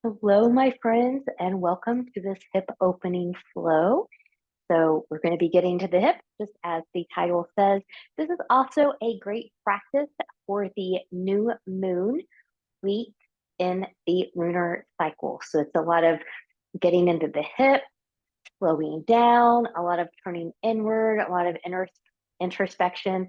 Hello, my friends, and welcome to this hip opening flow. So we're going to be getting to the hip, just as the title says. This is also a great practice for the new moon week in the lunar cycle. So it's a lot of getting into the hip, slowing down, a lot of turning inward, a lot of introspection,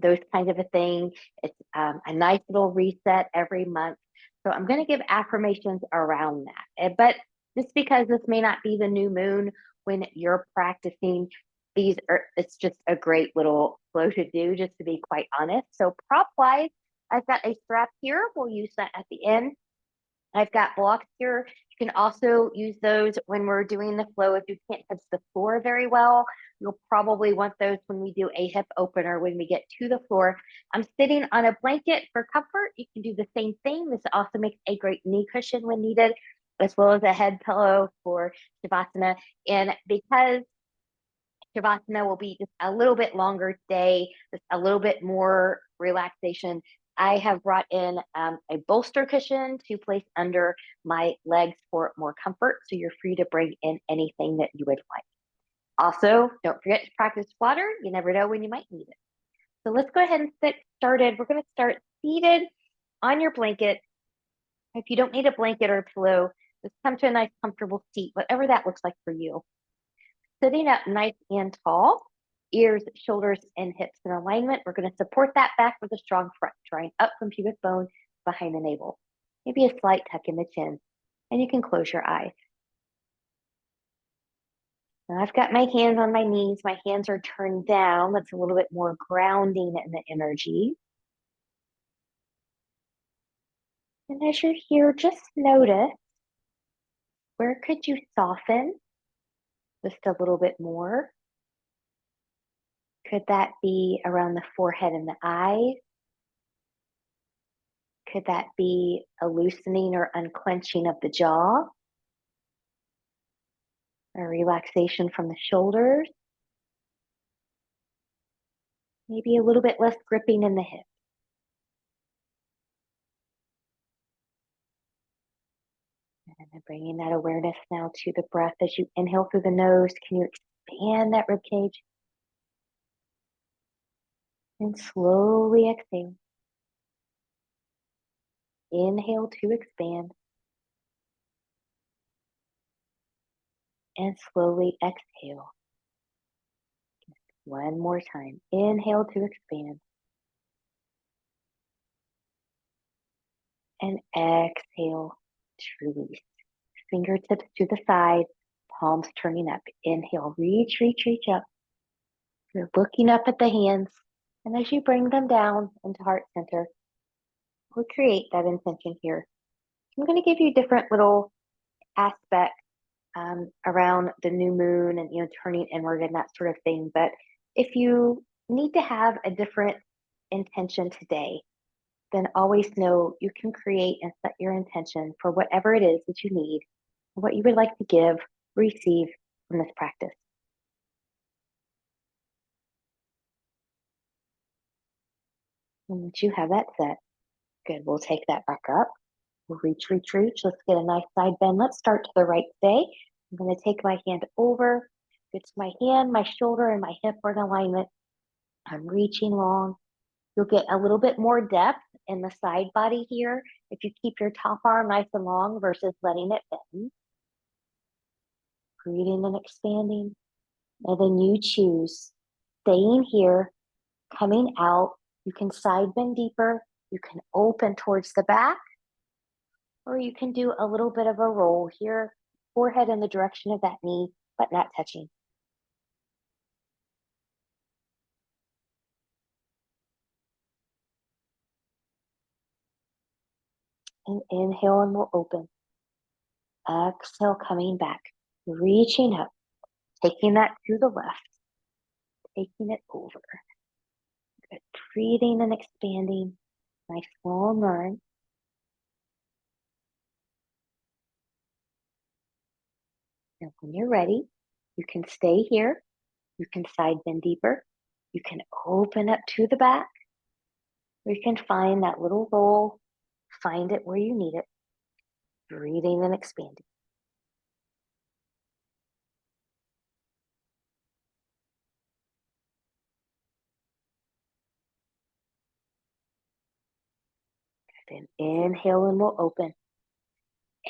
those kinds of a thing. It's a nice little reset every month. So I'm going to give affirmations around that. But just because this may not be the new moon when you're practicing, it's just a great little flow to do, just to be quite honest. So prop wise, I've got a strap here. We'll use that at the end. I've got blocks here. You can also use those when we're doing the flow. If you can't touch the floor very well, you'll probably want those when we do a hip opener, when we get to the floor. I'm sitting on a blanket for comfort. You can do the same thing. This also makes a great knee cushion when needed, as well as a head pillow for Shavasana. And because Shavasana will be just a little bit longer today, just a little bit more relaxation. I have brought in a bolster cushion to place under my legs for more comfort. So you're free to bring in anything that you would like. Also, don't forget to practice water. You never know when you might need it. So let's go ahead and get started. We're going to start seated on your blanket. If you don't need a blanket or a pillow, just come to a nice comfortable seat, whatever that looks like for you. Sitting up nice and tall, ears, shoulders, and hips in alignment. We're going to support that back with a strong front, drawing up from pubic bone behind the navel. Maybe a slight tuck in the chin, and you can close your eyes. Now I've got my hands on my knees. My hands are turned down. That's a little bit more grounding in the energy. And as you're here, just notice, where could you soften just a little bit more? Could that be around the forehead and the eyes? Could that be a loosening or unclenching of the jaw? A relaxation from the shoulders? Maybe a little bit less gripping in the hips. And then bringing that awareness now to the breath as you inhale through the nose. Can you expand that rib cage? And slowly exhale. Inhale to expand. And slowly exhale. One more time. Inhale to expand. And exhale to release. Fingertips to the side, palms turning up. Inhale, reach, reach, reach up. You're looking up at the hands. And as you bring them down into heart center, we'll create that intention here. I'm going to give you different little aspects around the new moon and turning inward and that sort of thing. But if you need to have a different intention today, then always know you can create and set your intention for whatever it is that you need, what you would like to give, receive from this practice. And once you have that set, good, we'll take that back up. We'll reach, reach, reach. Let's get a nice side bend. Let's start to the right today. I'm going to take my hand over. It's my hand, my shoulder, and my hip are in alignment. I'm reaching long. You'll get a little bit more depth in the side body here if you keep your top arm nice and long versus letting it bend. Breathing and expanding. And then you choose staying here, coming out. You can side bend deeper. You can open towards the back, or you can do a little bit of a roll here, forehead in the direction of that knee, but not touching. And inhale and we'll open. Exhale, coming back, reaching up, taking that to the left, taking it over. Good. Breathing and expanding. Nice long arm. And when you're ready, you can stay here. You can side bend deeper. You can open up to the back. Or you can find that little roll. Find it where you need it. Breathing and expanding. Then inhale and we'll open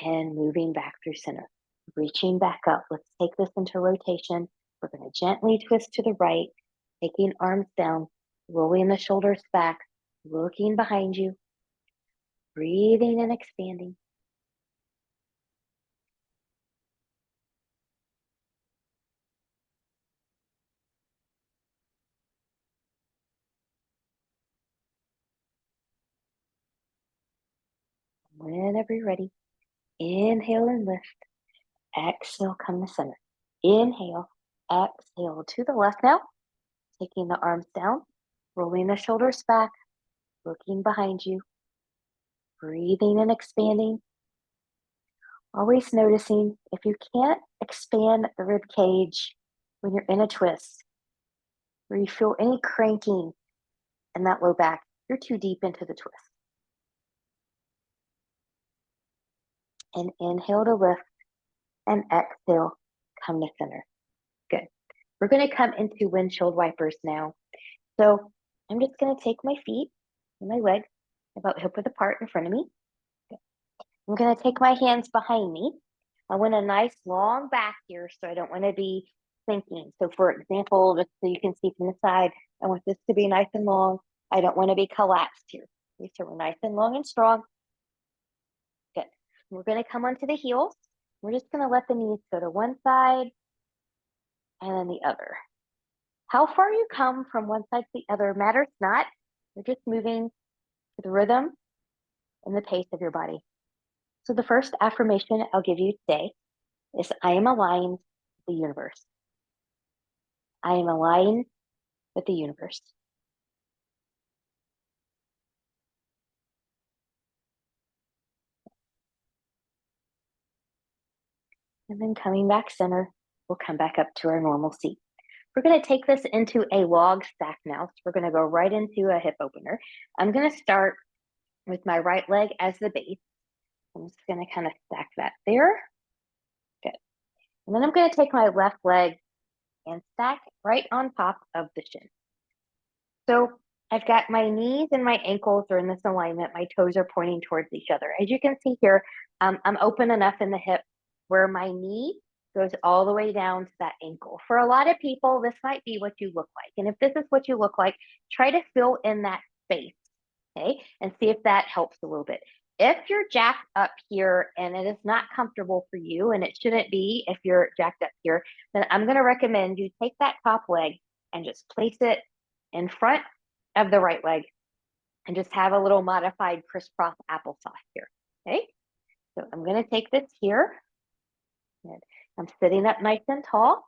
and moving back through center. Reaching back up. Let's take this into rotation. We're going to gently twist to the right, taking arms down, rolling the shoulders back, looking behind you, breathing and expanding. Whenever you're ready, inhale and lift. Exhale, come to center. Inhale, exhale to the left now. Taking the arms down, rolling the shoulders back, looking behind you, breathing and expanding. Always noticing if you can't expand the rib cage when you're in a twist, or you feel any cranking in that low back, you're too deep into the twist. And inhale to lift, and exhale, come to center. Good. We're going to come into windshield wipers now. So I'm just going to take my feet and my legs about hip width apart in front of me. Good. I'm going to take my hands behind me. I want a nice long back here, so I don't want to be sinking. So for example, just so you can see from the side, I want this to be nice and long. I don't want to be collapsed here. Okay, so we're nice and long and strong. Good. We're going to come onto the heels. We're just going to let the knees go to one side and then the other. How far you come from one side to the other matters not. You're just moving to the rhythm and the pace of your body. So the first affirmation I'll give you today is I am aligned with the universe. I am aligned with the universe. And then coming back center, we'll come back up to our normal seat. We're going to take this into a log stack now. So we're going to go right into a hip opener. I'm going to start with my right leg as the base. I'm just going to kind of stack that there. Good. And then I'm going to take my left leg and stack right on top of the shin. So I've got my knees and my ankles are in this alignment. My toes are pointing towards each other. As you can see here, I'm open enough in the hip where my knee goes all the way down to that ankle. For a lot of people, this might be what you look like. And if this is what you look like, try to fill in that space, okay? And see if that helps a little bit. If you're jacked up here and it is not comfortable for you, and it shouldn't be if you're jacked up here, then I'm gonna recommend you take that top leg and just place it in front of the right leg and just have a little modified crisscross applesauce here, okay? So I'm gonna take this here. Good. I'm sitting up nice and tall.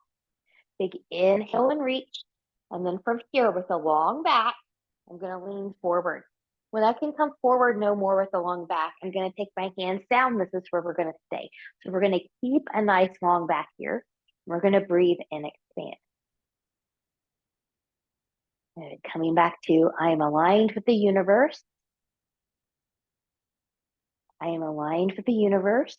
Big inhale and reach. And then from here with a long back, I'm gonna lean forward. When I can come forward no more with a long back, I'm gonna take my hands down. This is where we're gonna stay. So we're gonna keep a nice long back here. We're gonna breathe and expand. Good. Coming back to, I am aligned with the universe. I am aligned with the universe.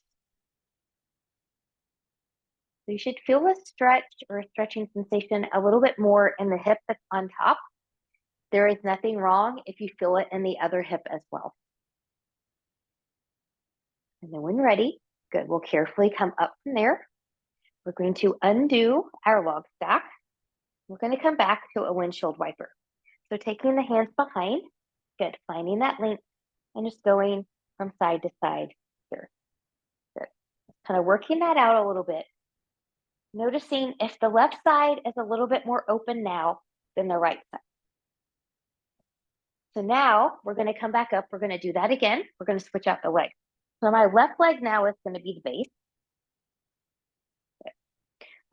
So you should feel a stretch or a stretching sensation a little bit more in the hip that's on top. There is nothing wrong if you feel it in the other hip as well. And then when ready, good, we'll carefully come up from there. We're going to undo our log stack. We're going to come back to a windshield wiper. So taking the hands behind, good, finding that length and just going from side to side here. Good. Kind of working that out a little bit. Noticing if the left side is a little bit more open now than the right side. So now we're going to come back up. We're going to do that again. We're going to switch out the leg. So my left leg now is going to be the base.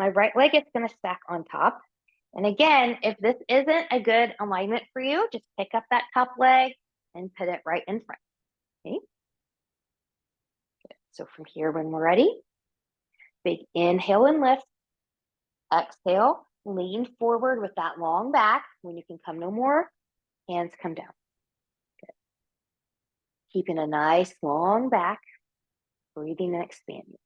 My right leg is going to stack on top. And again, if this isn't a good alignment for you, just pick up that top leg and put it right in front. Okay. Good. So from here, when we're ready, big inhale and lift. Exhale, lean forward with that long back. When you can come no more, hands come down. Good. Keeping a nice long back. breathing and expanding.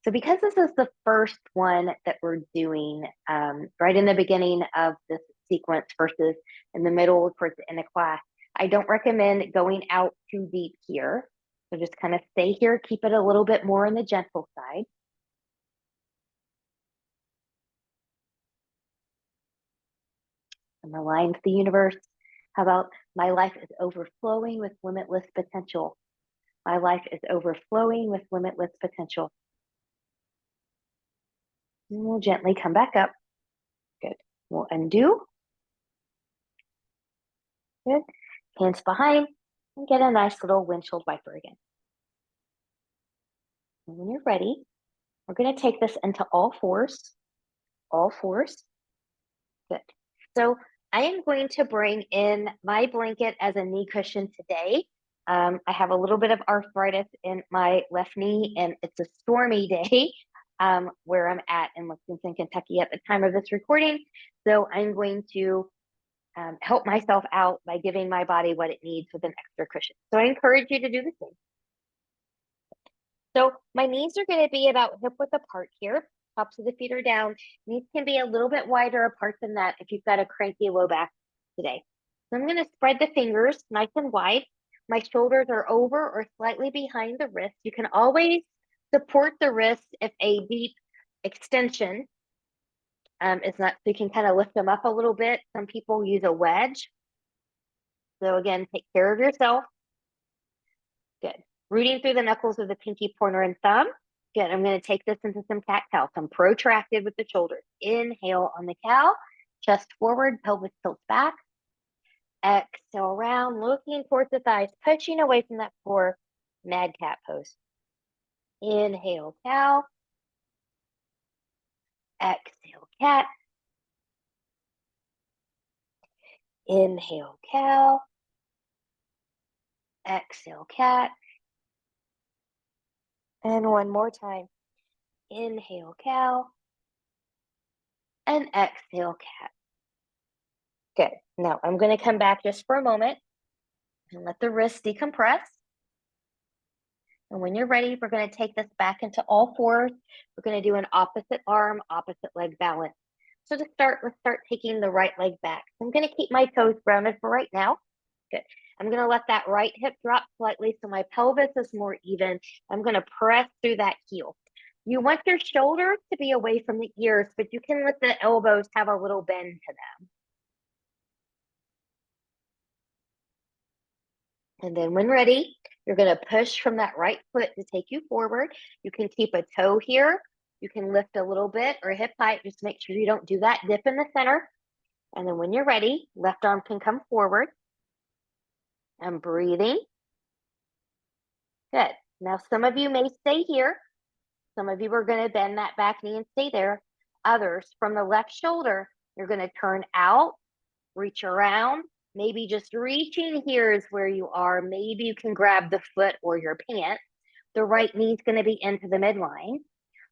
So because this is the first one that we're doing right in the beginning of this sequence versus in the middle towards the end of class, I don't recommend going out too deep here. So just kind of stay here, keep it a little bit more on the gentle side. I'm aligned to the universe. How about my life is overflowing with limitless potential? My life is overflowing with limitless potential. And we'll gently come back up. Good. We'll undo. Good. Hands behind and get a nice little windshield wiper again. And when you're ready, we're going to take this into all fours. All fours. Good. So I am going to bring in my blanket as a knee cushion today. I have a little bit of arthritis in my left knee, and it's a stormy day where I'm at in Lexington, Kentucky at the time of this recording. So I'm going to help myself out by giving my body what it needs with an extra cushion. So I encourage you to do the same. So my knees are going to be about hip width apart here. Tops of the feet are down. Knees can be a little bit wider apart than that if you've got a cranky low back today. So I'm going to spread the fingers nice and wide. My shoulders are over or slightly behind the wrist. You can always support the wrist if a deep extension is not, so you can kind of lift them up a little bit. Some people use a wedge. So again, take care of yourself. Good. Rooting through the knuckles of the pinky, pointer, and thumb. Good. I'm going to take this into some cat-cow. Some protracted with the shoulders. Inhale on the cow. Chest forward, pelvis tilts back. Exhale round, looking towards the thighs, pushing away from that floor. Mad cat pose. Inhale, cow. Exhale, cat. Inhale, cow. Exhale, cat. And one more time. Inhale, cow. And exhale, cat. Good. Now I'm going to come back just for a moment and let the wrists decompress. And when you're ready, we're going to take this back into all fours. We're going to do an opposite arm, opposite leg balance. So to start, let's start taking the right leg back. I'm going to keep my toes grounded for right now. Good. I'm going to let that right hip drop slightly so my pelvis is more even. I'm going to press through that heel. You want your shoulders to be away from the ears, but you can let the elbows have a little bend to them. And then when ready, you're going to push from that right foot to take you forward. You can keep a toe here. You can lift a little bit or hip height. Just make sure you don't do that dip in the center. And then when you're ready, left arm can come forward. I'm breathing. Good. Now, some of you may stay here. Some of you are going to bend that back knee and stay there. Others, from the left shoulder, you're going to turn out, reach around. Maybe just reaching here is where you are. Maybe you can grab the foot or your pants. The right knee is going to be into the midline.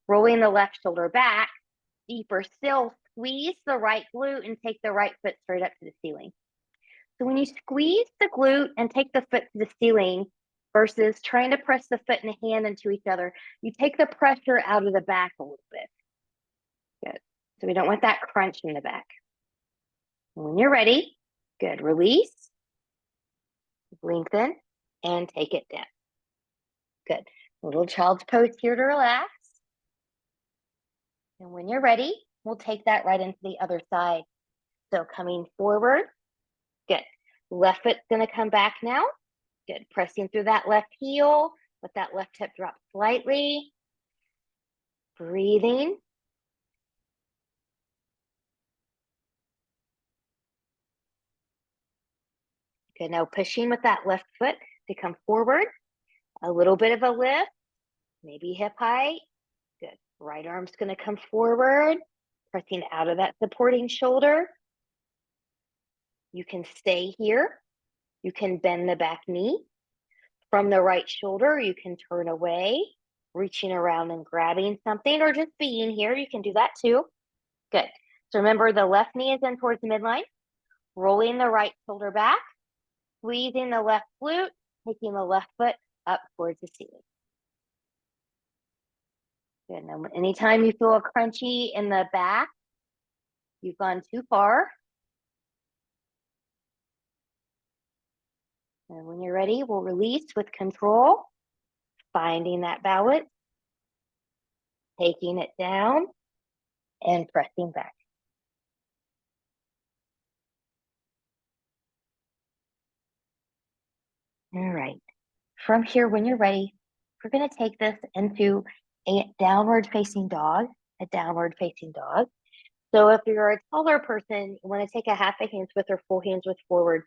Rolling the left shoulder back. Deeper still, squeeze the right glute and take the right foot straight up to the ceiling. So when you squeeze the glute and take the foot to the ceiling versus trying to press the foot and the hand into each other, you take the pressure out of the back a little bit. Good. So we don't want that crunch in the back. And when you're ready, good. Release, lengthen, and take it down. Good. Little child's pose here to relax. And when you're ready, we'll take that right into the other side. So coming forward, good. Left foot's gonna come back now. Good. Pressing through that left heel. Let that left hip drop slightly. Breathing. Good. Now pushing with that left foot to come forward. A little bit of a lift. Maybe hip height. Good. Right arm's gonna come forward. Pressing out of that supporting shoulder. You can stay here. You can bend the back knee. From the right shoulder, you can turn away, reaching around and grabbing something, or just being here. You can do that too. Good. So remember, the left knee is in towards the midline. Rolling the right shoulder back. Squeezing the left glute. Taking the left foot up towards the ceiling. Good. Now, anytime you feel a crunchy in the back, you've gone too far. And when you're ready, we'll release with control, finding that balance, taking it down, and pressing back. All right. From here, when you're ready, we're going to take this into a downward facing dog, a downward facing dog. So if you're a taller person, you want to take a half a hands width or full hands width forward.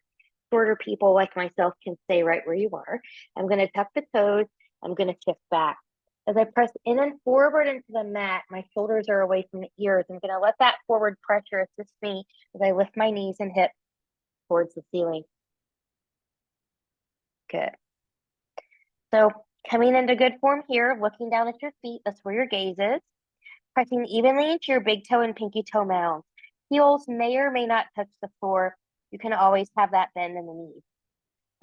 Shorter people like myself can stay right where you are. I'm going to tuck the toes. I'm going to shift back. As I press in and forward into the mat, my shoulders are away from the ears. I'm going to let that forward pressure assist me as I lift my knees and hips towards the ceiling. Good. So coming into good form here, looking down at your feet, that's where your gaze is. Pressing evenly into your big toe and pinky toe mounds. Heels may or may not touch the floor. You can always have that bend in the knees.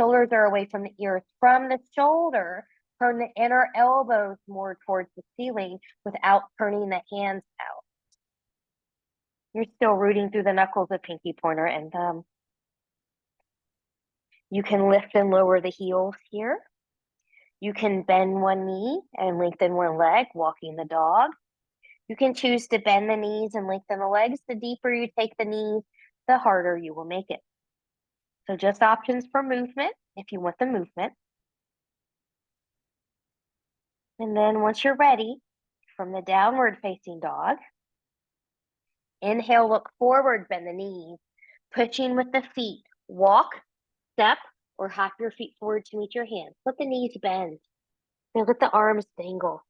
Shoulders are away from the ears. From the shoulder, turn the inner elbows more towards the ceiling without turning the hands out. You're still rooting through the knuckles of pinky, pointer, and thumb. You can lift and lower the heels here. You can bend one knee and lengthen one leg, walking the dog. You can choose to bend the knees and lengthen the legs. The deeper you take the knees, the harder you will make it. So just options for movement if you want the movement. And then once you're ready, from the downward facing dog, inhale, look forward, bend the knees, pushing with the feet. Walk, step, or hop your feet forward to meet your hands. Let the knees bend. And let the arms dangle.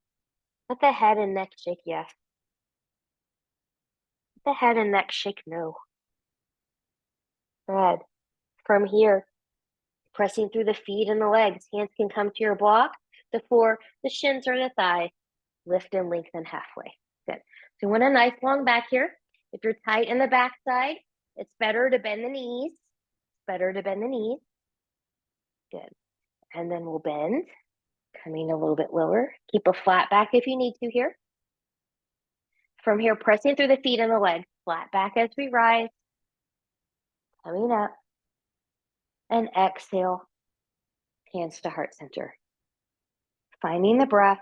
Let the head and neck shake yes. Let the head and neck shake no. Good. From here, pressing through the feet and the legs. Hands can come to your block, the floor, the shins, or the thighs. Lift and lengthen halfway. Good. So you want a nice long back here. If you're tight in the back side, it's better to bend the knees. It's better to bend the knees. Good. And then we'll bend, coming a little bit lower. Keep a flat back if you need to here. From here, pressing through the feet and the legs. Flat back as we rise. Coming up. And exhale. Hands to heart center. Finding the breath.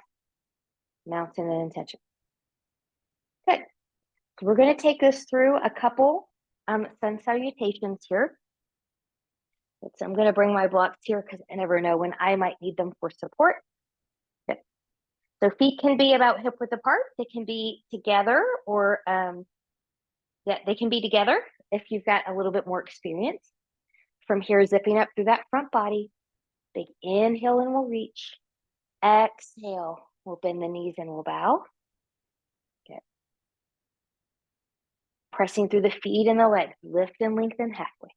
Mountain and intention. Good. So we're going to take this through a couple sun salutations here. So I'm going to bring my blocks here because I never know when I might need them for support. Good. So feet can be about hip width apart. They can be together, or they can be together if you've got a little bit more experience. From here, zipping up through that front body. Big inhale and we'll reach. Exhale, we'll bend the knees and we'll bow. Good. Pressing through the feet and the legs. Lift and lengthen halfway.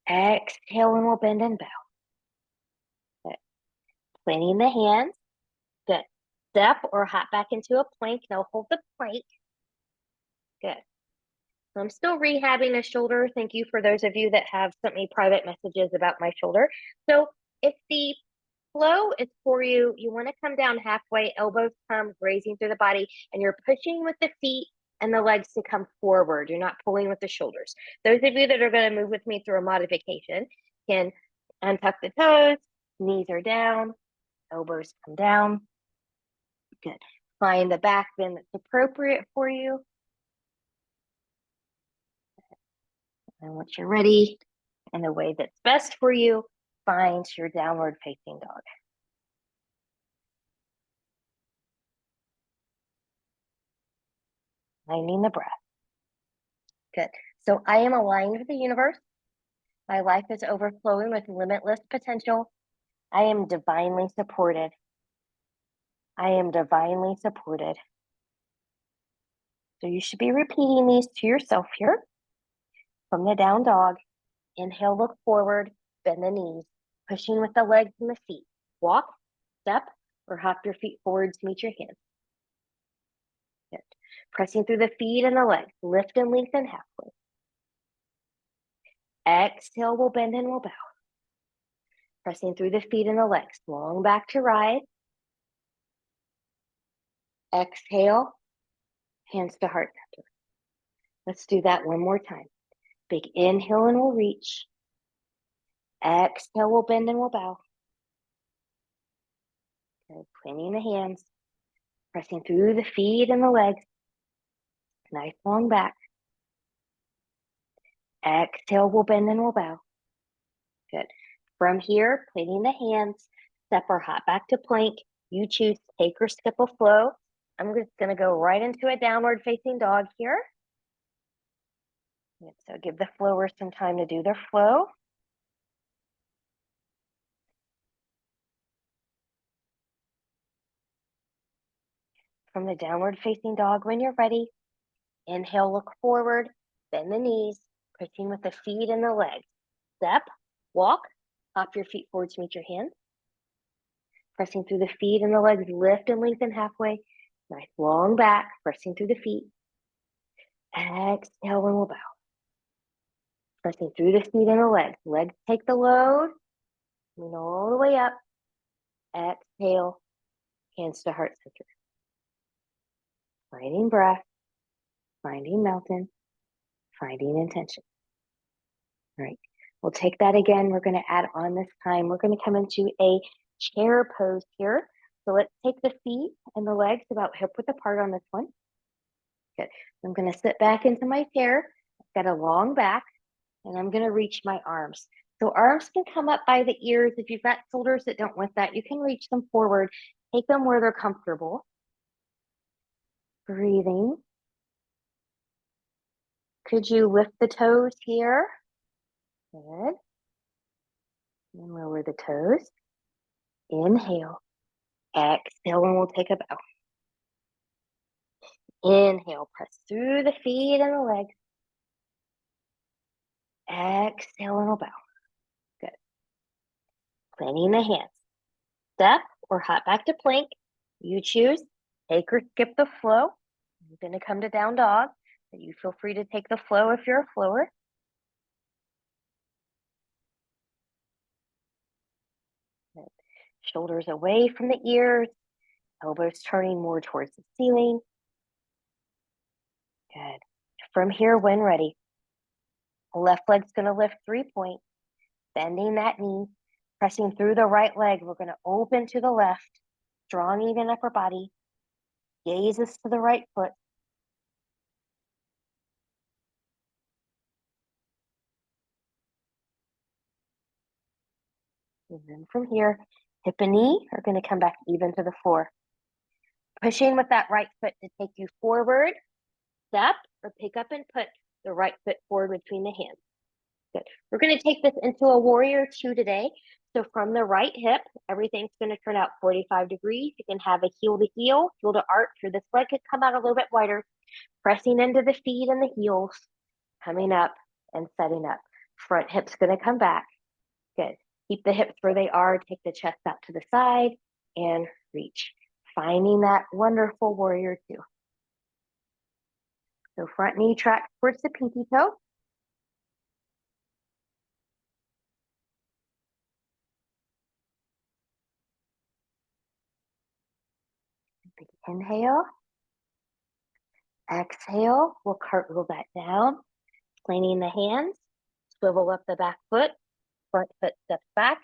Exhale and we'll bend and bow. Good. Planting the hands. Good. Step or hop back into a plank. Now hold the plank. Good. So I'm still rehabbing the shoulder. Thank you for those of you that have sent me private messages about my shoulder. So if the flow is for you, you want to come down halfway, elbows come grazing through the body, and you're pushing with the feet and the legs to come forward. You're not pulling with the shoulders. Those of you that are going to move with me through a modification can untuck the toes, knees are down, elbows come down. Good. Find the back bend that's appropriate for you. And once you're ready, in the way that's best for you, find your downward facing dog. Finding the breath. Good. So I am aligned with the universe. My life is overflowing with limitless potential. I am divinely supported. I am divinely supported. So you should be repeating these to yourself here. From the down dog, inhale, look forward, bend the knees, pushing with the legs and the feet. Walk, step, or hop your feet forward to meet your hands. Good. Pressing through the feet and the legs, lift and lengthen halfway. Exhale, we'll bend and we'll bow. Pressing through the feet and the legs, long back to rise. Exhale, hands to heart center. Let's do that one more time. Big inhale and we'll reach. Exhale, we'll bend and we'll bow. Good. Planting the hands, pressing through the feet and the legs. Nice long back. Exhale, we'll bend and we'll bow. Good. From here, planting the hands, step or hop back to plank. You choose take or skip a flow. I'm just going to go right into a downward facing dog here. So give the flowers some time to do their flow. From the downward facing dog, when you're ready, inhale, look forward, bend the knees, pushing with the feet and the legs. Step, walk, hop your feet forward to meet your hands. Pressing through the feet and the legs, lift and lengthen halfway. Nice long back, pressing through the feet. Exhale and we'll bow. Pressing through the feet and the legs. Legs take the load. Lean all the way up. Exhale, hands to heart center. Finding breath, finding mountain, finding intention. All right, we'll take that again. We're going to add on this time. We're going to come into a chair pose here. So let's take the feet and the legs about hip width apart on this one. Good. I'm going to sit back into my chair. I've got a long back, and I'm going to reach my arms. So arms can come up by the ears. If you've got shoulders that don't want that, you can reach them forward. Take them where they're comfortable. Breathing. Could you lift the toes here? Good. And lower the toes. Inhale. Exhale, and we'll take a bow. Inhale, press through the feet and the legs. Exhale, and we'll bow. Good. Planting the hands. Step or hop back to plank. You choose. Take or skip the flow. I'm going to come to down dog. But you feel free to take the flow if you're a flower. Good. Shoulders away from the ears. Elbows turning more towards the ceiling. Good. From here, when ready, the left leg's going to lift 3-point, bending that knee, pressing through the right leg. We're going to open to the left, strong, even upper body. Gazes to the right foot. And then from here, hip and knee are going to come back even to the floor. Pushing with that right foot to take you forward, step, or pick up and put the right foot forward between the hands. Good. We're going to take this into a warrior 2 today. So from the right hip, everything's going to turn out 45 degrees. You can have a heel to heel, heel to arch, or this leg could come out a little bit wider. Pressing into the feet and the heels, coming up and setting up. Front hip's going to come back. Good. Keep the hips where they are. Take the chest out to the side and reach. Finding that wonderful warrior 2. So front knee tracks towards the pinky toe. Big inhale. Exhale. We'll cartwheel that down. Planing the hands. Swivel up the back foot. Front foot steps back.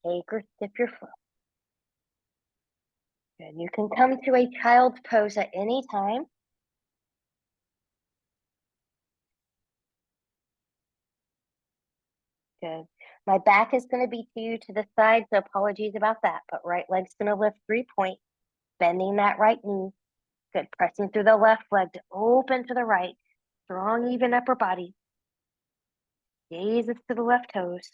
Take or skip your flow. Good. You can come to a child's pose at any time. Good. My back is going to be to you to the side, so apologies about that. But right leg's going to lift 3-point, bending that right knee. Good. Pressing through the left leg to open to the right. Strong, even upper body. Gazes to the left toes.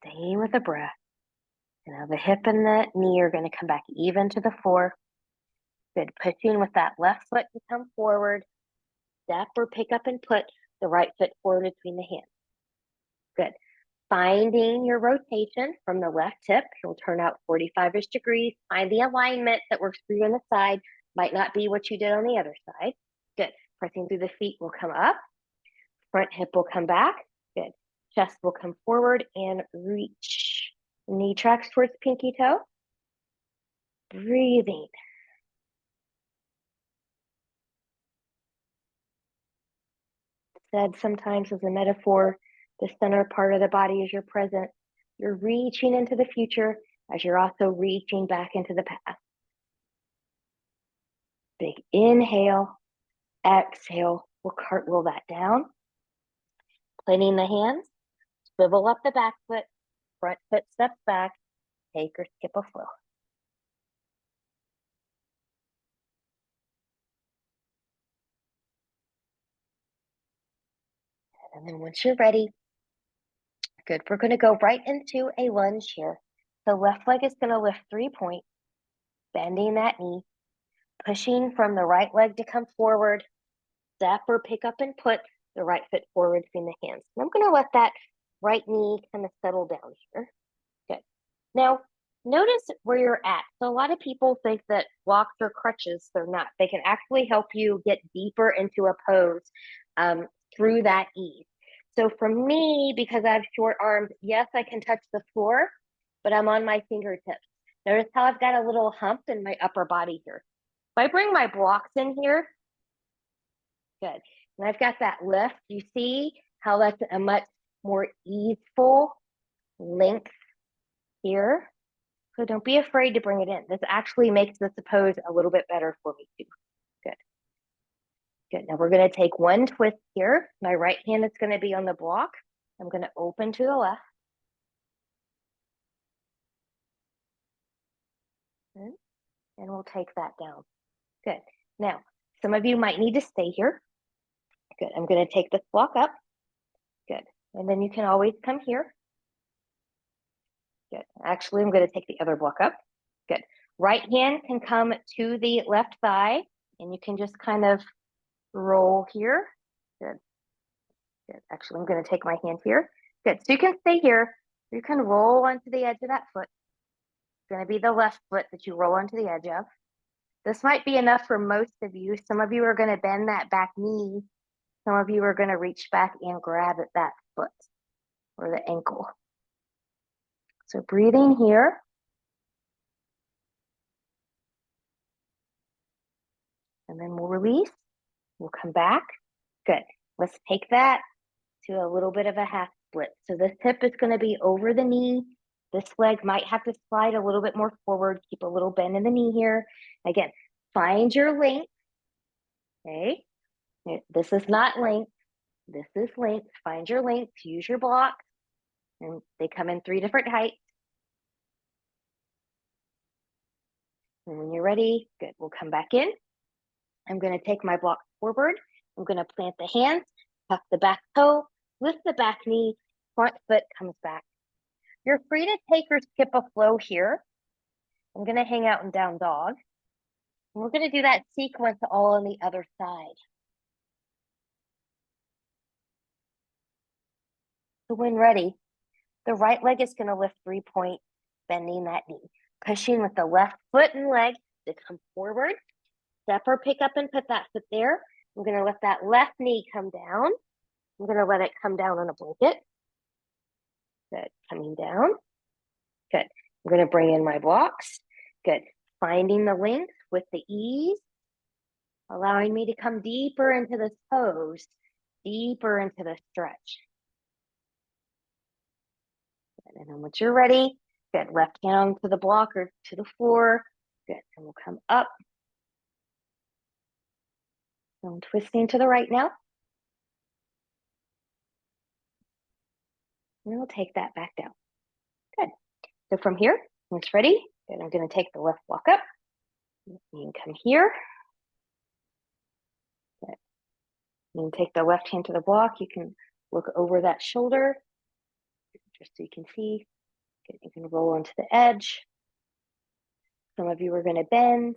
Staying with the breath. And now the hip and the knee are going to come back even to the floor. Good. Pushing with that left foot to come forward. Step or pick up and put the right foot forward between the hands. Good. Finding your rotation from the left hip, you'll turn out 45-ish degrees. Find the alignment that works for you on the side. Might not be what you did on the other side. Good. Pressing through the feet will come up. Front hip will come back. Good. Chest will come forward and reach. Knee tracks towards pinky toe. Breathing. Said sometimes as a metaphor, the center part of the body is your present. You're reaching into the future as you're also reaching back into the past. Big inhale, exhale. We'll cartwheel that down. Planting the hands, swivel up the back foot, front foot steps back, take or skip a flow. And then once you're ready, good, we're going to go right into a lunge here. The left leg is going to lift 3 points, bending that knee, pushing from the right leg to come forward, step or pick up and put the right foot forward between the hands. And I'm going to let that right knee kind of settle down here. Good. Now, notice where you're at. So a lot of people think that blocks are crutches. They're not. They can actually help you get deeper into a pose through that ease. So for me, because I have short arms, yes, I can touch the floor, but I'm on my fingertips. Notice how I've got a little hump in my upper body here. If I bring my blocks in here, good. And I've got that lift. You see how that's a much more easeful length here. So don't be afraid to bring it in. This actually makes this pose a little bit better for me too. Good. Good. Now we're going to take one twist here. My right hand is going to be on the block. I'm going to open to the left. And we'll take that down. Good. Now, some of you might need to stay here. Good. I'm going to take this block up. Good. And then you can always come here. Good. Actually, I'm going to take the other block up. Good. Right hand can come to the left thigh, and you can just kind of roll here. Good. Good. Actually, I'm going to take my hand here. Good. So you can stay here. You can roll onto the edge of that foot. It's going to be the left foot that you roll onto the edge of. This might be enough for most of you. Some of you are going to bend that back knee. Some of you are going to reach back and grab at that foot or the ankle. So breathing here. And then we'll release. We'll come back. Good. Let's take that to a little bit of a half split. So this hip is going to be over the knee. This leg might have to slide a little bit more forward. Keep a little bend in the knee here. Again, find your length. Okay. This is not length. This is length. Find your length. Use your block. And they come in 3 different heights. And when you're ready, good. We'll come back in. I'm going to take my block forward. I'm going to plant the hands, tuck the back toe, lift the back knee, front foot comes back. You're free to take or skip a flow here. I'm going to hang out in down dog. And we're going to do that sequence all on the other side. So when ready, the right leg is going to lift 3 points, bending that knee, pushing with the left foot and leg to come forward. Step or pick up and put that foot there. I'm going to let that left knee come down. I'm going to let it come down on a blanket. Good. Coming down. Good. I'm going to bring in my blocks. Good. Finding the length with the ease, allowing me to come deeper into this pose, deeper into the stretch. Good. And then once you're ready, good. Left hand onto the block or to the floor. Good. And we'll come up. So I'm twisting to the right now. And we'll take that back down. Good. So from here, when it's ready, then I'm going to take the left block up. You can come here. Good. You can take the left hand to the block. You can look over that shoulder, just so you can see. Good. You can roll onto the edge. Some of you are going to bend.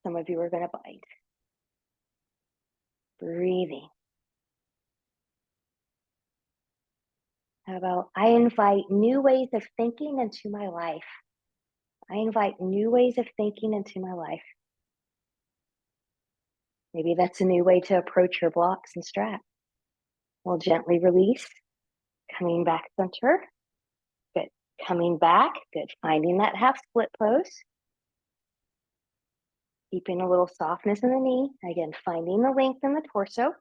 Some of you are going to bind. Breathing. How about I invite new ways of thinking into my life? I invite new ways of thinking into my life. Maybe that's a new way to approach your blocks and straps. We'll gently release. Coming back center. Good. Coming back. Good. Finding that half split pose. Keeping a little softness in the knee. Again, finding the length in the torso.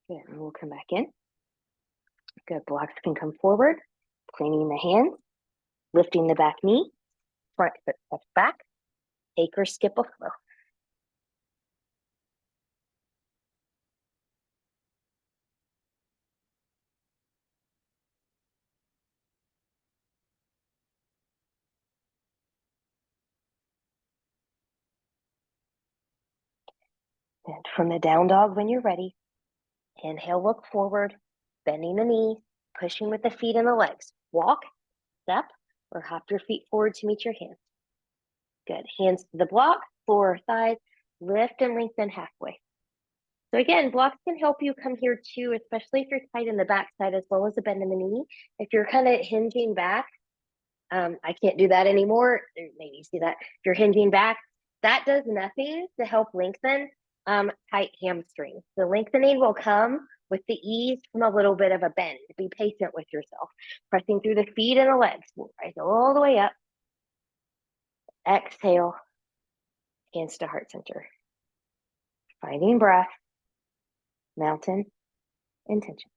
Good. And we'll come back in. Good. Blocks can come forward. Cleaning the hands. Lifting the back knee. Front foot steps back. Take or skip a flow. And from the down dog when you're ready, inhale, look forward, bending the knees, pushing with the feet and the legs. Walk, step, or hop your feet forward to meet your hands. Good. Hands to the block, floor or thighs, lift and lengthen halfway. So again, blocks can help you come here too, especially if you're tight in the backside as well as a bend in the knee. If you're kind of hinging back, I can't do that anymore. Maybe you see that. If you're hinging back, that does nothing to help lengthen tight hamstrings. The lengthening will come with the ease from a little bit of a bend. Be patient with yourself. Pressing through the feet and the legs. We'll rise all the way up. Exhale. Hands to heart center. Finding breath. Mountain. Intention.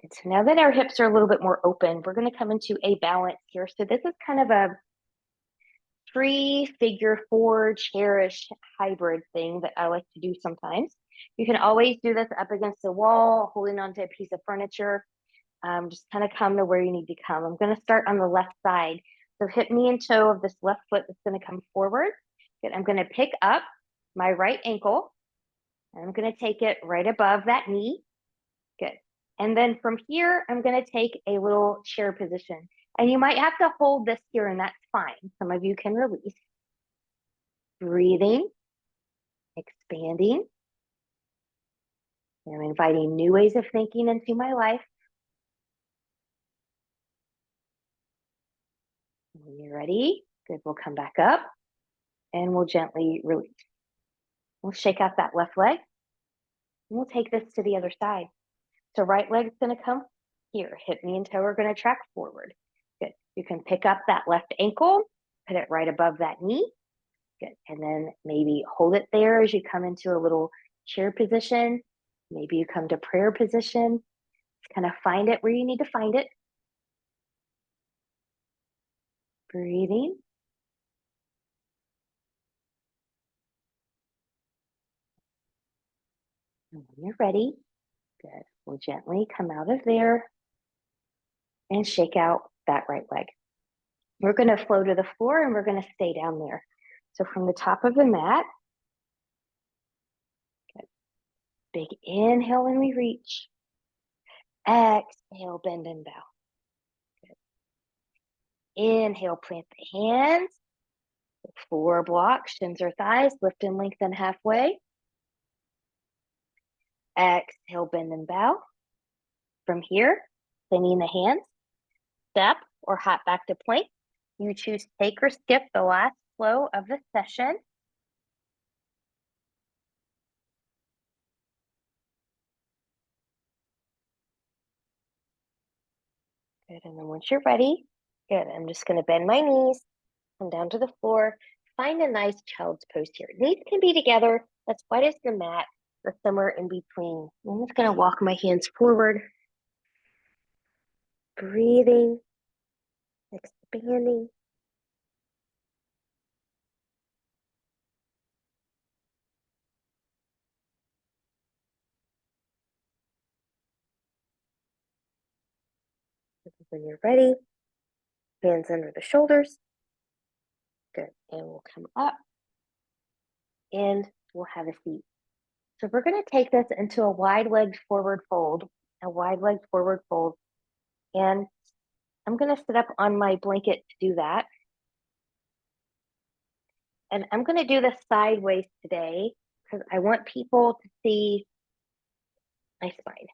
Good. So now that our hips are a little bit more open, we're going to come into a balance here. So this is kind of a free figure four cherish hybrid thing that I like to do sometimes. You can always do this up against the wall, holding onto a piece of furniture. Just kind of come to where you need to come. I'm going to start on the left side. So hip, knee, and toe of this left foot that's going to come forward. Good. I'm going to pick up my right ankle, and I'm going to take it right above that knee. Good. And then from here, I'm going to take a little chair position. And you might have to hold this here, and that's fine. Some of you can release. Breathing, expanding. I'm inviting new ways of thinking into my life. When you're ready, good, we'll come back up and we'll gently release. We'll shake out that left leg. And we'll take this to the other side. So right leg's going to come here. Hip, knee, and toe are going to track forward. Good. You can pick up that left ankle, put it right above that knee. Good. And then maybe hold it there as you come into a little chair position. Maybe you come to prayer position. Just kind of find it where you need to find it. Breathing. And when you're ready, good, we'll gently come out of there and shake out that right leg. We're going to flow to the floor and we're going to stay down there. So from the top of the mat, good. Big inhale when we reach. Exhale, bend and bow. Good. Inhale, plant the hands. Floor block, shins or thighs, lift and lengthen halfway. Exhale, bend and bow. From here, bending the hands, step or hop back to plank. You choose take or skip the last flow of the session. Good, and then once you're ready, good, I'm just gonna bend my knees, come down to the floor, find a nice child's pose here. Knees can be together, as wide as the mat, or somewhere in between. I'm just gonna walk my hands forward, breathing, expanding. When you're ready, hands under the shoulders. Good, and we'll come up and we'll have a seat. So we're gonna take this into a wide-legged forward fold, and I'm gonna sit up on my blanket to do that. And I'm gonna do this sideways today because I want people to see my spine.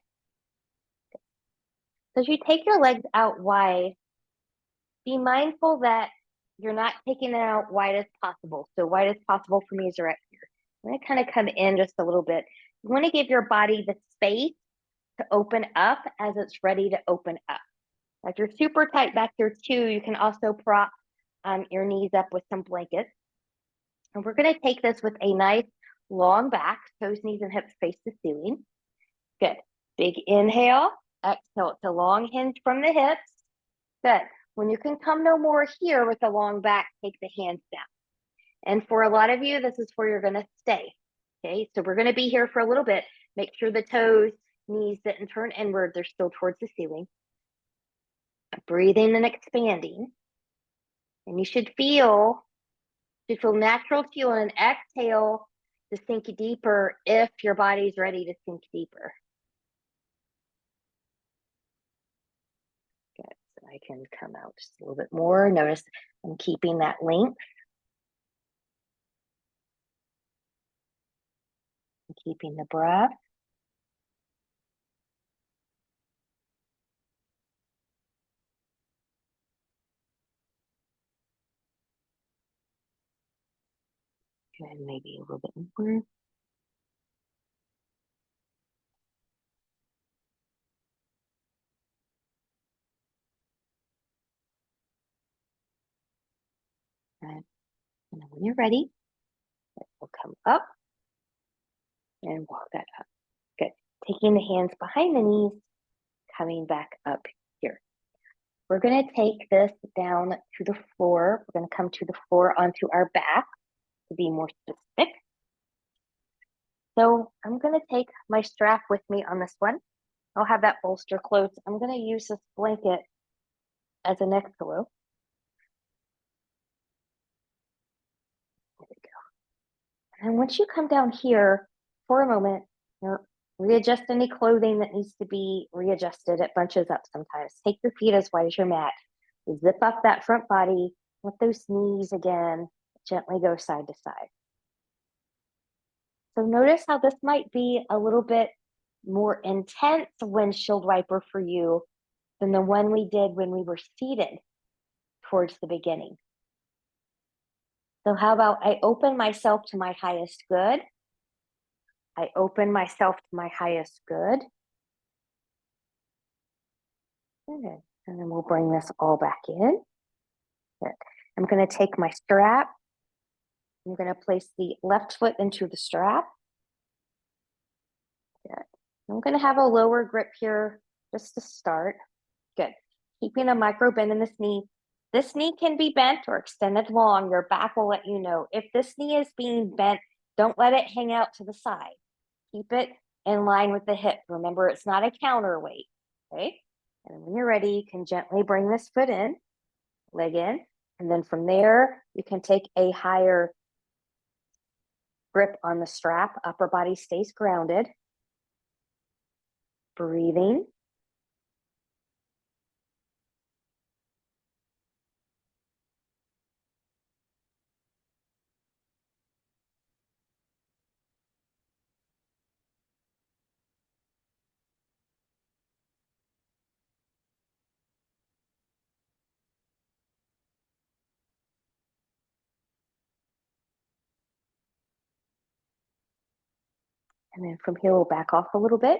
So as you take your legs out wide, be mindful that you're not taking it out wide as possible. So wide as possible for me is right here. I'm gonna kind of come in just a little bit. You want to give your body the space to open up as it's ready to open up. If you're super tight back here too, you can also prop your knees up with some blankets. And we're gonna take this with a nice long back, toes, knees, and hips face the ceiling. Good. Big inhale, exhale to long hinge from the hips. Good. When you can come no more here with the long back, take the hands down. And for a lot of you, this is where you're going to stay. Okay, so we're going to be here for a little bit. Make sure the toes, knees didn't turn inward. They're still towards the ceiling. Breathing and expanding. And you should feel natural to you on an exhale to sink deeper if your body's ready to sink deeper. Good. So I can come out just a little bit more. Notice I'm keeping that length. I'm keeping the breath. Good, maybe a little bit more. Good. And then when you're ready, we'll come up and walk that up. Good. Taking the hands behind the knees, coming back up here. We're going to take this down to the floor. We're going to come to the floor onto our back to be more specific. So I'm going to take my strap with me on this one. I'll have that bolster close. I'm going to use this blanket as a neck pillow. There we go. And once you come down here for a moment, readjust any clothing that needs to be readjusted. It bunches up sometimes. Take your feet as wide as your mat. Zip up that front body. Let those knees again gently go side to side. So notice how this might be a little bit more intense windshield wiper for you than the one we did when we were seated towards the beginning. So how about I open myself to my highest good? I open myself to my highest good. Good. And then we'll bring this all back in. Good. I'm going to take my strap. I'm going to place the left foot into the strap. Good. I'm going to have a lower grip here just to start. Good. Keeping a micro bend in this knee. This knee can be bent or extended long. Your back will let you know. If this knee is being bent, don't let it hang out to the side. Keep it in line with the hip. Remember, it's not a counterweight. Okay. And when you're ready, you can gently bring this foot in, leg in. And then from there, you can take a higher grip on the strap. Upper body stays grounded. Breathing. And then from here, we'll back off a little bit.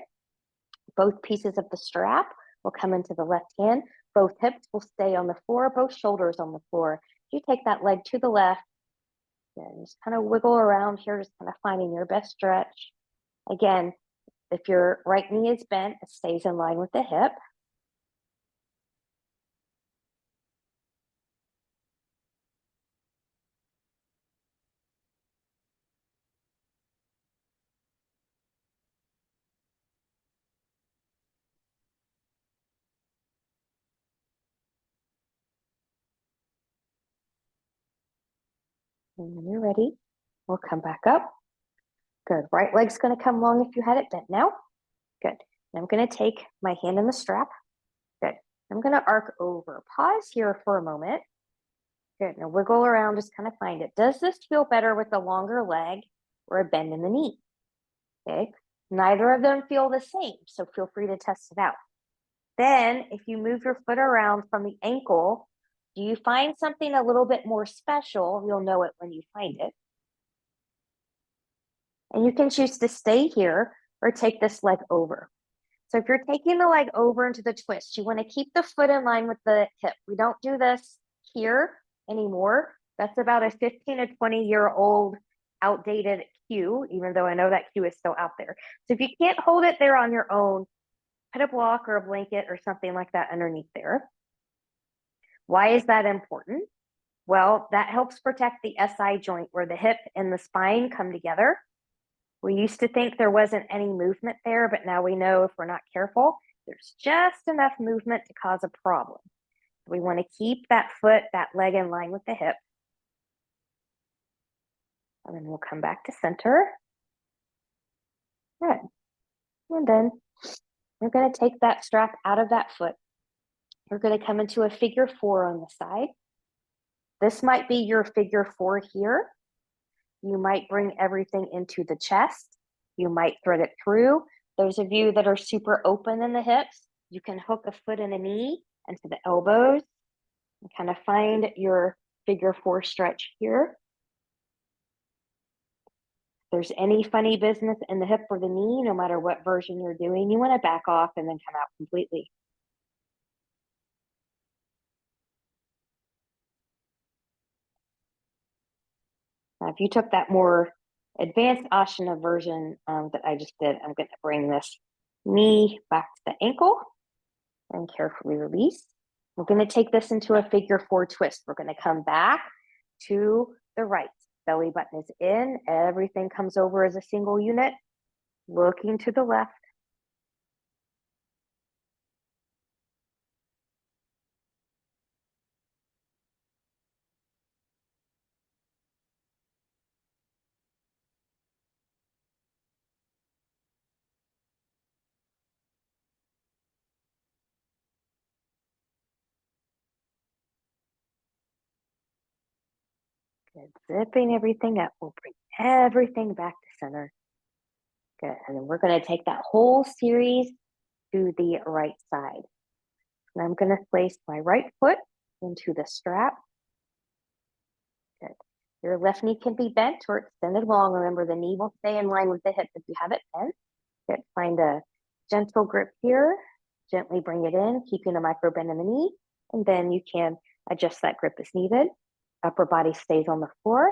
Both pieces of the strap will come into the left hand. Both hips will stay on the floor, both shoulders on the floor. You take that leg to the left and just kind of wiggle around here, just kind of finding your best stretch. Again, if your right knee is bent, it stays in line with the hip. And when you're ready, we'll come back up. Good. Right leg's going to come long if you had it bent now. Good. And I'm going to take my hand in the strap. Good. I'm going to arc over. Pause here for a moment. Good. Now wiggle around, just kind of find it. Does this feel better with a longer leg or a bend in the knee? Okay. Neither of them feel the same, so feel free to test it out. Then if you move your foot around from the ankle, do you find something a little bit more special? You'll know it when you find it. And you can choose to stay here or take this leg over. So if you're taking the leg over into the twist, you want to keep the foot in line with the hip. We don't do this here anymore. That's about a 15 to 20-year-old outdated cue, even though I know that cue is still out there. So if you can't hold it there on your own, put a block or a blanket or something like that underneath there. Why is that important? Well, that helps protect the SI joint where the hip and the spine come together. We used to think there wasn't any movement there, but now we know if we're not careful, there's just enough movement to cause a problem. We want to keep that foot, that leg in line with the hip. And then we'll come back to center. Good. And then we're going to take that strap out of that foot. We're going to come into a figure 4 on the side. This might be your figure 4 here. You might bring everything into the chest. You might thread it through. Those of you that are super open in the hips, you can hook a foot and a knee into the elbows and kind of find your figure 4 stretch here. If there's any funny business in the hip or the knee, no matter what version you're doing, you want to back off and then come out completely. Now, if you took that more advanced asana version that I just did, I'm going to bring this knee back to the ankle and carefully release. We're going to take this into a figure 4 twist. We're going to come back to the right. Belly button is in. Everything comes over as a single unit. Looking to the left. Good. Zipping everything up. We'll bring everything back to center. Good. And then we're going to take that whole series to the right side. And I'm going to place my right foot into the strap. Good. Your left knee can be bent or extended long. Remember, the knee will stay in line with the hip if you have it bent. Good. Find a gentle grip here. Gently bring it in, keeping a micro bend in the knee. And then you can adjust that grip as needed. Upper body stays on the floor.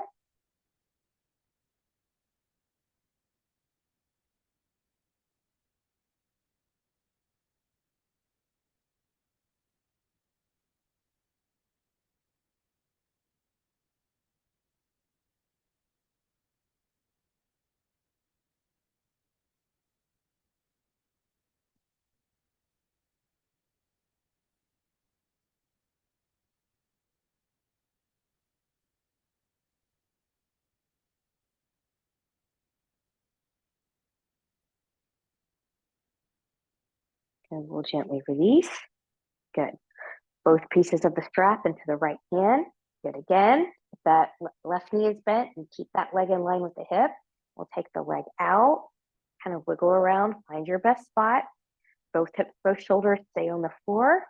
And we'll gently release. Good. Both pieces of the strap into the right hand. Good again. If that left knee is bent, and keep that leg in line with the hip. We'll take the leg out, kind of wiggle around, find your best spot. Both hips, both shoulders stay on the floor.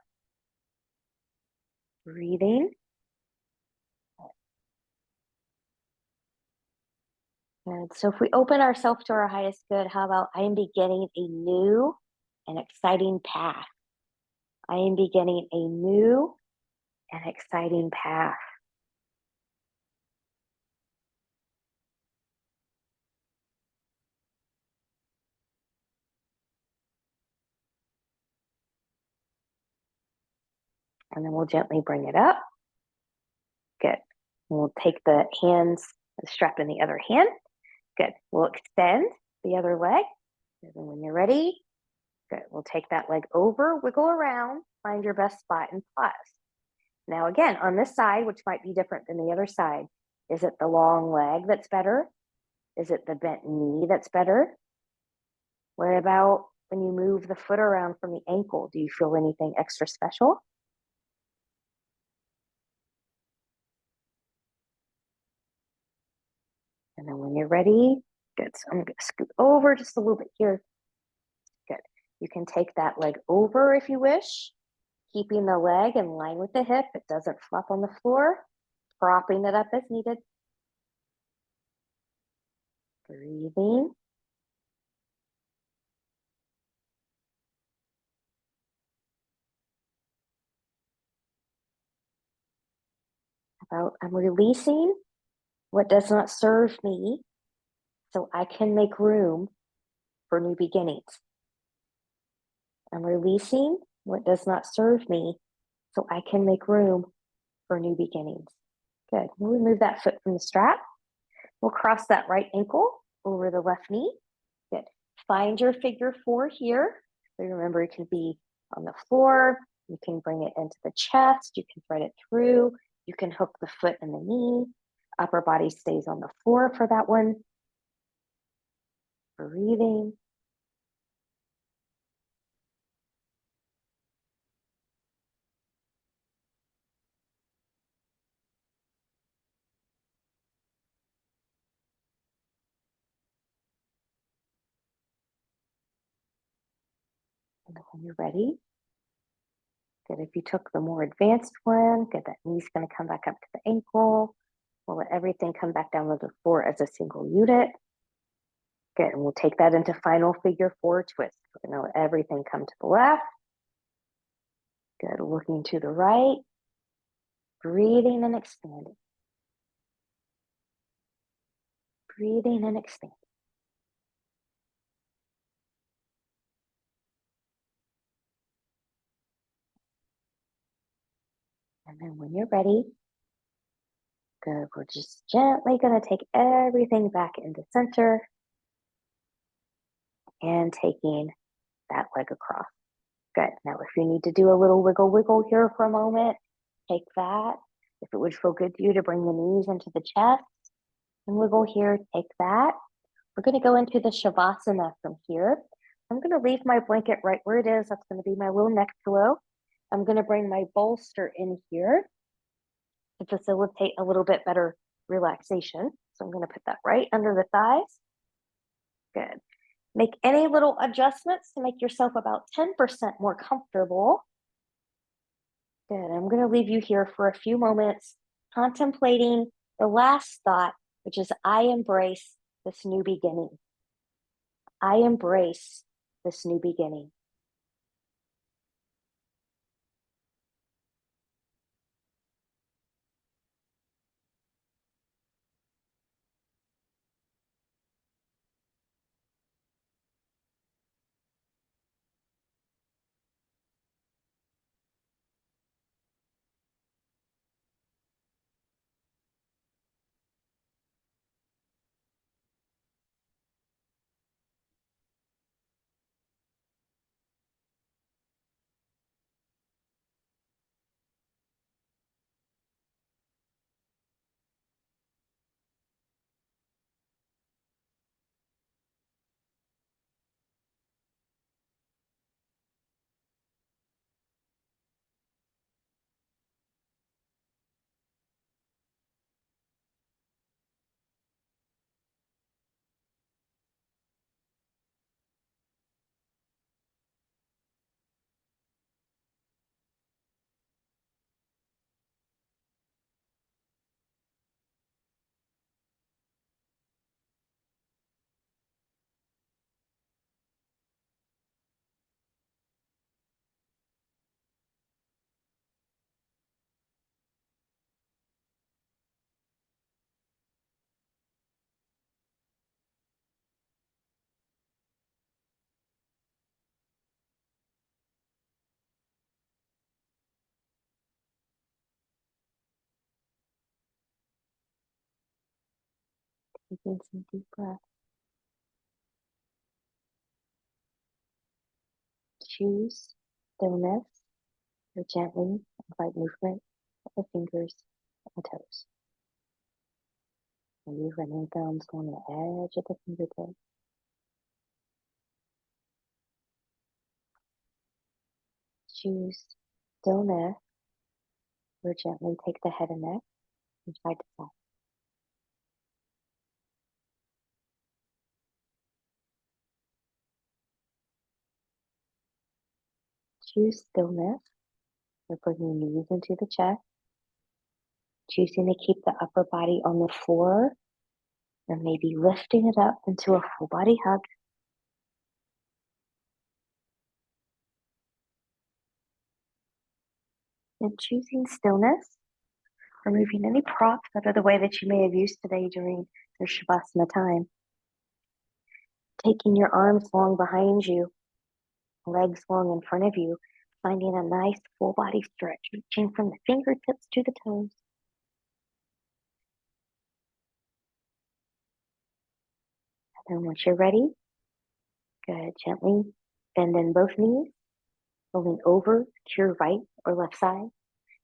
Breathing. Good. So if we open ourselves to our highest good, how about I am beginning a new and exciting path. I am beginning a new and exciting path. And then we'll gently bring it up. Good. We'll take the hands, the strap in the other hand. Good. We'll extend the other leg. And then when you're ready, good. We'll take that leg over, wiggle around, find your best spot and pause. Now again, on this side, which might be different than the other side, is it the long leg that's better? Is it the bent knee that's better? What about when you move the foot around from the ankle? Do you feel anything extra special? And then when you're ready, good. So I'm going to scoot over just a little bit here. Good. You can take that leg over if you wish, keeping the leg in line with the hip. It doesn't flop on the floor, propping it up as needed. Breathing. I'm releasing what does not serve me so I can make room for new beginnings. I'm releasing what does not serve me so I can make room for new beginnings. Good. We'll remove that foot from the strap. We'll cross that right ankle over the left knee. Good. Find your figure four here. So remember, it can be on the floor. You can bring it into the chest. You can thread it through. You can hook the foot in the knee. Upper body stays on the floor for that one. Breathing. And when you're ready, good. If you took the more advanced one, good. That knee's going to come back up to the ankle. We'll let everything come back down to the floor as a single unit. Good. And we'll take that into final figure four twist. We're going to let everything come to the left. Good. Looking to the right. Breathing and expanding. Breathing and expanding. And then when you're ready, good. We're just gently going to take everything back into center and taking that leg across. Good. Now, if you need to do a little wiggle here for a moment, take that. If it would feel good to you to bring the knees into the chest and wiggle here, take that. We're going to go into the Shavasana from here. I'm going to leave my blanket right where it is. That's going to be my little neck pillow. I'm going to bring my bolster in here to facilitate a little bit better relaxation. So I'm going to put that right under the thighs. Good. Make any little adjustments to make yourself about 10% more comfortable. Good. I'm going to leave you here for a few moments contemplating the last thought, which is I embrace this new beginning. I embrace this new beginning. Taking some deep breaths. Choose stillness or gently invite movement of the fingers and the toes. Maybe running thumbs on the edge of the fingertips. Choose stillness or gently take the head and neck from side to side. choose stillness, we're bringing knees into the chest, choosing to keep the upper body on the floor, or maybe lifting it up into a full body hug. And choosing stillness, removing any props that are the way that you may have used today during your Shavasana time. Taking your arms long behind you, legs long in front of you, finding a nice full body stretch, reaching from the fingertips to the toes. And then once you're ready, good, gently bend in both knees, rolling over to your right or left side,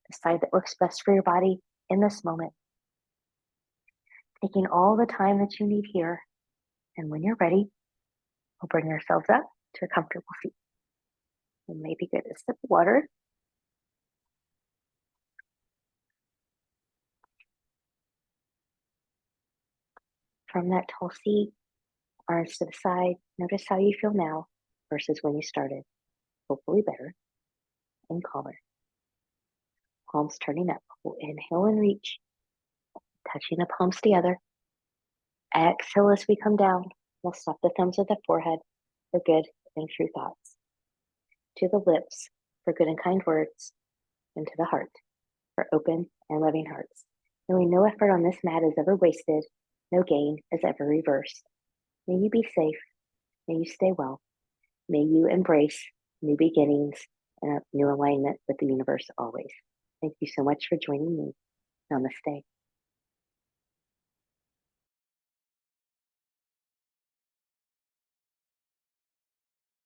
the side that works best for your body in this moment. Taking all the time that you need here. And when you're ready, we'll bring ourselves up to a comfortable seat. And maybe get a sip of water. From that tall seat, arms to the side, notice how you feel now versus when you started. Hopefully better and calmer. Palms turning up. We'll inhale and reach, touching the palms together. Exhale as we come down. We'll stop the thumbs at the forehead for good and true thoughts. To the lips for good and kind words. And to the heart for open and loving hearts. Knowing no effort on this mat is ever wasted, no gain is ever reversed. May you be safe. May you stay well. May you embrace new beginnings and a new alignment with the universe always. Thank you so much for joining me. Namaste.